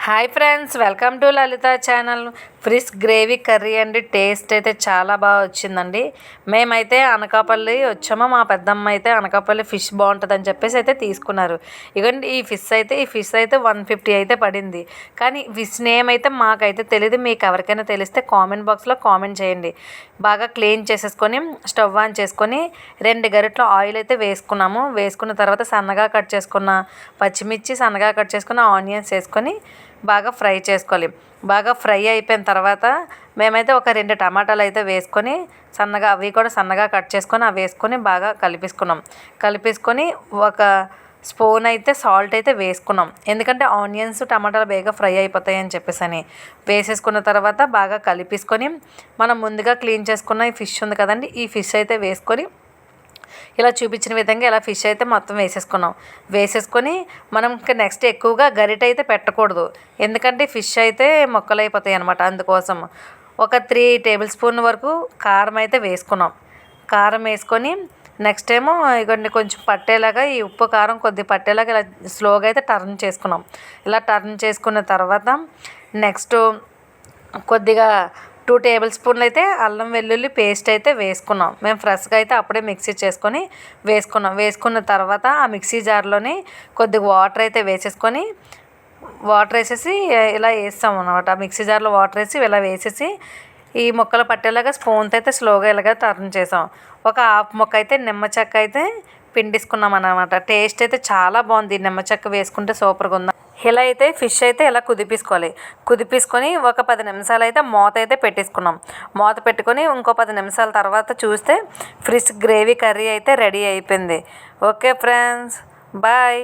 Hi friends, welcome to Lalitha channel. Fish gravy curry అండి. Taste అయితే చాలా బాగా వచ్చిందండి. మేమైతే అనకాపల్లి వచ్చాము. మా పెద్దమ్మ అయితే అనకాపల్లి ఫిష్ బాగుంటుందని చెప్పేసి అయితే తీసుకున్నారు. ఇగోండి ఈ ఫిష్ అయితే 150 అయితే పడింది. కానీ ఫిష్ నేమ్ అయితే మాకైతే తెలియదు. మీకు ఎవరికైనా తెలిస్తే కామెంట్ బాక్స్లో కామెంట్ చేయండి. బాగా క్లీన్ చేసేసుకొని స్టవ్ ఆన్ చేసుకొని 2 గరిటెలు ఆయిల్ అయితే వేసుకున్నాము. వేసుకున్న తర్వాత సన్నగా కట్ చేసుకున్న పచ్చిమిర్చి, సన్నగా కట్ చేసుకున్న ఆనియన్స్ వేసుకొని బాగా ఫ్రై చేసుకోవాలి. బాగా ఫ్రై అయిపోయిన తర్వాత మేమైతే ఒక 2 టమాటాలు అయితే వేసుకొని అవి కూడా సన్నగా కట్ చేసుకొని అవి వేసుకొని బాగా కలిపేసుకొని ఒక స్పూన్ అయితే సాల్ట్ అయితే వేసుకున్నాం. ఎందుకంటే ఆనియన్స్ టమాటాలు బాగా ఫ్రై అయిపోతాయి అని చెప్పేసి వేసేసుకున్న తర్వాత బాగా కలిపేసుకొని మనం ముందుగా క్లీన్ చేసుకున్న ఈ ఫిష్ ఉంది కదండి, ఈ ఫిష్ అయితే వేసుకొని ఇలా చూపించిన విధంగా ఇలా ఫిష్ అయితే మొత్తం వేసేసుకొని మనం ఇంకా నెక్స్ట్ ఎక్కువగా గరిట అయితే పెట్టకూడదు. ఎందుకంటే ఫిష్ అయితే మొక్కలు అయిపోతాయి అనమాట. అందుకోసం ఒక 3 టేబుల్ స్పూన్ వరకు కారం అయితే వేసుకున్నాం. కారం వేసుకొని నెక్స్ట్ ఏమో ఇవన్నీ కొంచెం పట్టేలాగా ఈ ఉప్పు కారం కొద్దిగా పట్టేలాగా ఇలా స్లోగా అయితే టర్న్ చేసుకున్నాం. ఇలా టర్న్ చేసుకున్న తర్వాత నెక్స్ట్ కొద్దిగా 2 టేబుల్ స్పూన్లు అయితే అల్లం వెల్లుల్లి పేస్ట్ అయితే వేసుకున్నాం. మేము ఫ్రెష్గా అయితే అప్పుడే మిక్సీ చేసుకొని వేసుకున్న తర్వాత ఆ మిక్సీ జార్లోని కొద్దిగా వాటర్ అయితే వేసేసి ఇలా వేస్తాం అన్నమాట. మిక్సీ జార్లో వాటర్ వేసి ఇలా వేసేసి ఈ ముక్కలు పట్టేలాగా స్పూన్తో అయితే స్లోగా ఇలాగా టర్న్ చేసాం. ఒక హాఫ్ ముక్క అయితే నిమ్మ చెక్క అయితే పిండిసుకున్నాం అన్నమాట. టేస్ట్ అయితే చాలా బాగుంది. నిమ్మ చెక్క వేసుకుంటే సూపర్గా ఉంది. ఇలా అయితే ఫిష్ అయితే ఇలా కుదిపేసుకొని ఒక 10 నిమిషాలు అయితే మూత అయితే పెట్టేసుకున్నాం. మూత పెట్టుకొని ఇంకో 10 నిమిషాల తర్వాత చూస్తే ఫిష్ గ్రేవీ కర్రీ అయితే రెడీ అయిపోయింది. Okay friends, bye.